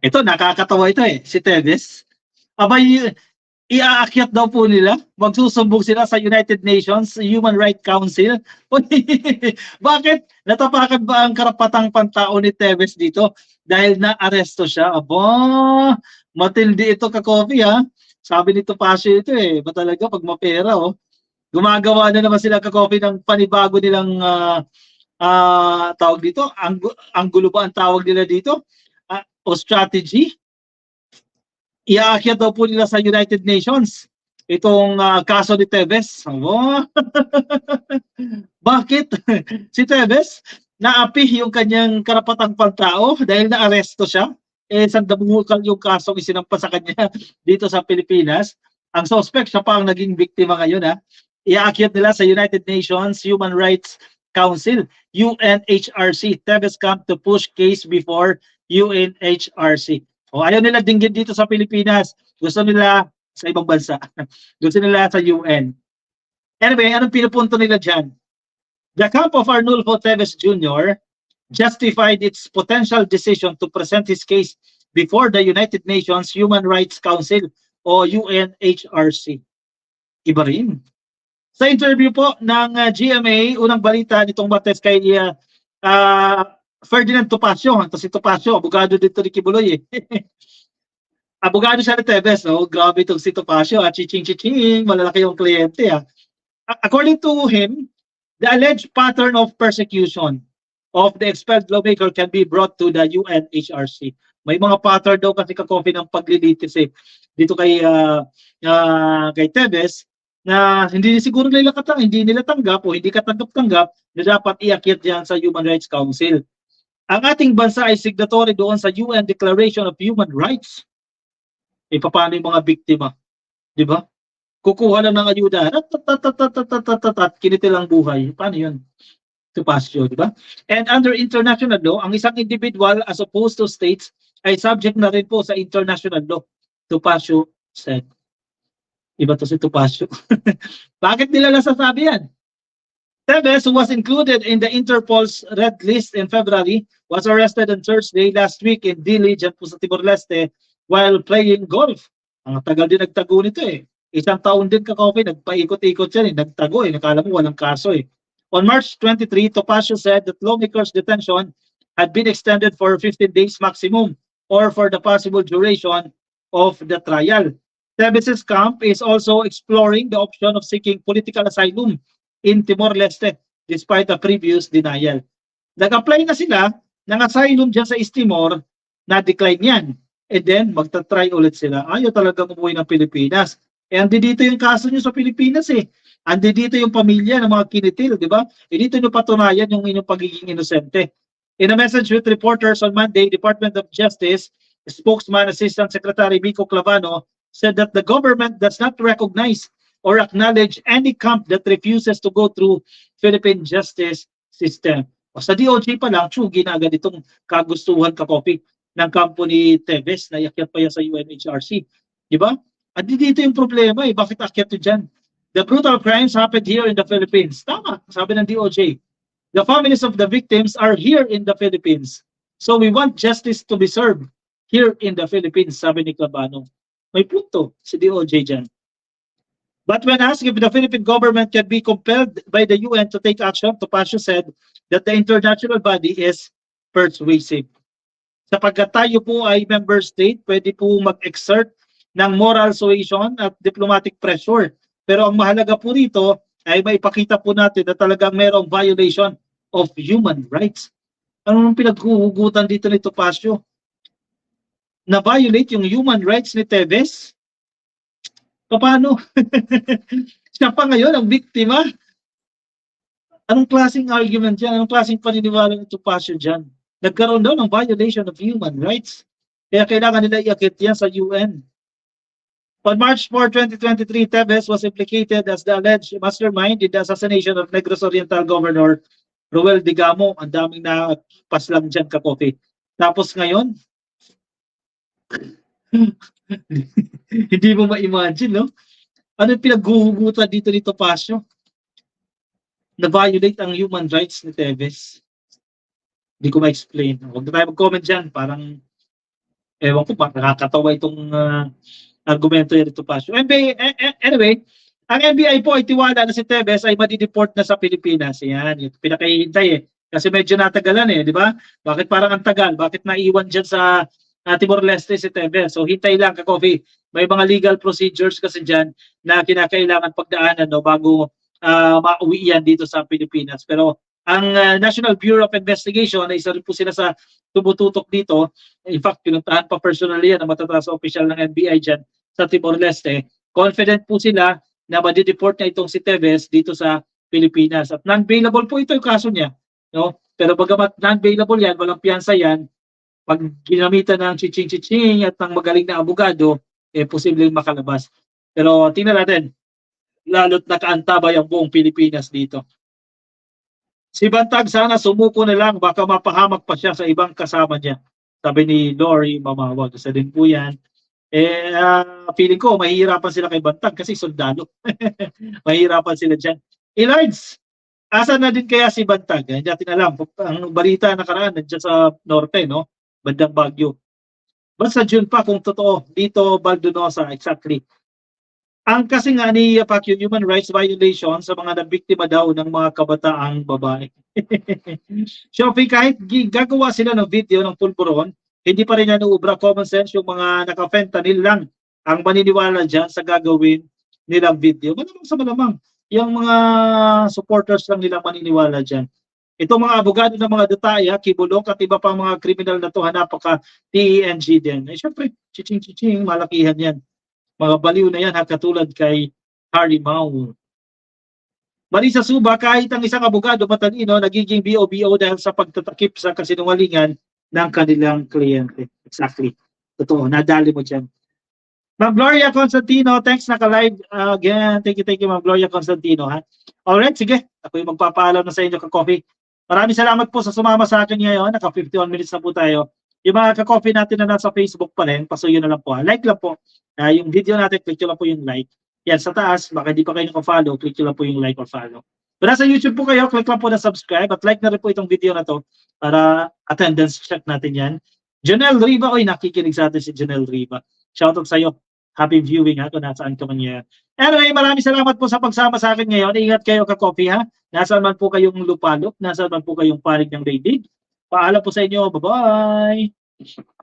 Ito, nakakatawa ito eh, si Tevez. Abay, iaakyat daw po nila, magsusumbong sila sa United Nations Human Rights Council. Bakit? Natapakan ba ang karapatang pantao ni Tevez dito? Dahil na-aresto siya. Aba, matindi ito ka-coffee ha. Sabi ni Topacio ito eh, ba talaga pag mapera oh. Gumagawa na naman sila ka-coffee ng panibago nilang tawag dito, ang gulo ba ang tawag nila dito? O strategy? Iaakyat daw po nila sa United Nations itong kaso ni Tevez. Oh. Bakit? Si Tevez, naapi yung kanyang karapatang pantao dahil naaresto siya. Sandamukal yung kasong isinampa sa kanya dito sa Pilipinas. Ang suspect, siya pa ang naging biktima ngayon. Iaakyat nila sa United Nations Human Rights Council, UNHRC. Tevez come to push case before UNHRC. Ayaw nila dinggin dito sa Pilipinas. Gusto nila sa ibang bansa. Gusto nila sa UN. Anyway, anong pinupunto nila dyan? The camp of Arnulfo Tevez Jr. justified its potential decision to present his case before the United Nations Human Rights Council o UNHRC. Iba rin. Sa interview po ng GMA, unang balita nitong Martes kay Ferdinand Topacio. Ito si Topacio, abogado dito ni Kibuloy eh. Abogado siya ni Tevez, no? Grabe itong si Topacio, chiching-chiching, malalaki yung kliyente. According to him, the alleged pattern of persecution of the expelled lawmaker can be brought to the UNHRC. May mga pattern daw kasi ka-coffee ng paglilitis eh. Dito kay Tevez, na hindi siguro nila hindi nila tanggap o hindi katanggap-tanggap na dapat iakyat diyan sa Human Rights Council. Ang ating bansa ay signatory doon sa UN Declaration of Human Rights. Paano yung mga biktima? Di ba? Kukuha lang ng ayuda. Kinitil ang buhay. Paano yun? Topacio, di ba? And under international law, ang isang individual as opposed to states ay subject na rin po sa international law. Topacio said. Iba to si Topacio. Bakit nila nasasabi yan? Tevez, who was included in the Interpol's red list in February, was arrested on Thursday last week in Dili, dyan po sa Timor-Leste, while playing golf. Ang tagal din nagtago nito eh. Isang taon din ka-coffee, nagpaikot-ikot yan eh. Nagtago eh, nakala mo walang kaso eh. On March 23, Topacio said that lawmakers' detention had been extended for 15 days maximum or for the possible duration of the trial. Tevez's camp is also exploring the option of seeking political asylum in Timor-Leste despite a previous denial. Nag-apply na sila ng asylum dyan sa East Timor, na-decline yan. And then, magta-try ulit sila. Ayaw talagang umuwi ng Pilipinas. Andi dito yung kaso nyo sa Pilipinas eh. Andi dito yung pamilya ng mga kinitil, di ba? Dito nyo patunayan yung inyong pagiging inosente. In a message with reporters on Monday, Department of Justice spokesman Assistant Secretary Vico Clavano said that the government does not recognize or acknowledge any camp that refuses to go through Philippine justice system. O sa DOJ pa lang, ginagad itong kagustuhan ka-copy ng kampo ni Tevez na iakyat pa yan sa UNHRC. Di ba? At dito yung problema eh. Bakit akyat yun dyan? The brutal crimes happened here in the Philippines. Tama, sabi ng DOJ. The families of the victims are here in the Philippines. So we want justice to be served here in the Philippines, sabi ni Clavano. May punto si DOJ dyan. But when asked if the Philippine government can be compelled by the UN to take action, Topacio said that the international body is persuasive. Sapagkat tayo po ay member state, pwede po mag-exert ng moral suasion at diplomatic pressure. Pero ang mahalaga po rito ay maipakita po natin na talagang mayroong violation of human rights. Anong pinaghuhugutan dito ni Topacio? Na-violate yung human rights ni Tevez? Paano? Siya pa ngayon ang biktima? Anong klaseng argument yan? Anong klaseng paniniwala ng Topacio dyan? Nagkaroon daw ng violation of human rights. Kaya kailangan nila iakit yan sa UN. On March 4, 2023, Tevez was implicated as the alleged mastermind in the assassination of Negros Oriental Governor Roel Digamo. Ang daming napaslang dyan kakote. Tapos ngayon, hindi mo ma-imagine, no? Ano yung pinaghuhugutan dito ni Topacio? Na-violate ang human rights ni Tevez. Hindi ko ma-explain. Huwag na tayo mag-comment dyan. Parang Ewan ko, parang nakakatawa itong argumento yan ito, Pasio. Anyway, ang NBI po ay tiwala na si Tevez ay madideport na sa Pilipinas. Yan, yung pinakahihintay eh. Kasi medyo natagalan eh, di ba? Bakit parang ang tagal? Bakit naiwan dyan sa Timor-Leste si Tevez? So hintay lang ka, Coffee. May mga legal procedures kasi dyan na kinakailangan pagdaanan no, bago mauwi yan dito sa Pilipinas. Pero ang National Bureau of Investigation, na isa rin po sila sa tumututok dito. In fact, pinuntahan pa personally yan ang matataas na opisyal ng NBI dyan sa Timor-Leste. Confident po sila na madideport na itong si Tevez dito sa Pilipinas. At non-bailable po ito yung kaso niya. No? Pero bagamat non-bailable yan, walang piyansa yan, pag ginamitan ng chiching-chiching at ng magaling na abogado, posibleng makalabas. Pero tingnan natin, lalo't nakaantabay ang buong Pilipinas dito. Si Bantag sana sumuko na lang, baka mapahamak pa siya sa ibang kasama niya. Sabi ni Lori Mamawag. Isa din po yan. Feeling ko, mahihirapan sila kay Bantag kasi soldado. Mahihirapan sila dyan. Elides, asa na din kaya si Bantag? Hindi natin alam. Ang balita nakaraan, nandiyan sa norte, no? Bandang Baguio. Basta June pa kung totoo. Dito, Baldonosa, exactly. Ang kasi nga ni Pacquiao, human rights violation sa mga nabiktima daw ng mga kabataang babae. Shopee, kahit gagawa sila ng video ng pulburon, hindi pa rin yan uubra. Common sense yung mga naka-fentanyl lang ang maniniwala dyan sa gagawin nilang video. Malamang sa malamang, yung mga supporters lang nila maniniwala dyan. Itong mga abogado ng mga detaya, Kibulok at iba pang mga kriminal na to, napaka-TENG din. Siyempre, chiching-chiching, malakihan yan. Mga baliw na yan, katulad kay Harry Mau. Marisa Suba, kahit ang isang abogado matalino, nagiging BO-BO dahil sa pagtatakip sa kasinungalingan ng kanilang kliyente. Exactly. Totoo, nadali mo dyan. Ma'am Gloria Constantino, thanks naka-live again. Thank you, Ma'am Gloria Constantino. Ha? Alright, sige. Ako yung magpapaalam na sa inyo ka-coffee. Maraming salamat po sa sumama sa akin ngayon. Naka 51 minutes na po tayo. Yung mga ka-coffee natin na nasa Facebook pa rin, pasuyo na lang po. Like lang po. Yung video natin, click nyo lang po yung like. Yan, sa taas, baka hindi pa kayo naka-follow, click nyo lang po yung like or follow. Pero nasa YouTube po kayo, click lang po na subscribe at like na rin po itong video na to para attendance check natin yan. Janelle Riva, oy, nakikinig sa atin si Janelle Riva. Shoutout sa iyo. Happy viewing ha, kung nasaan ka man yan. Anyway, maraming salamat po sa pagsama sa akin ngayon. Ingat kayo ka-coffee ha. Nasaan man po kayong lupalop, nasaan man po kayong panig ng daigdig. Paalam po sa inyo. Bye-bye!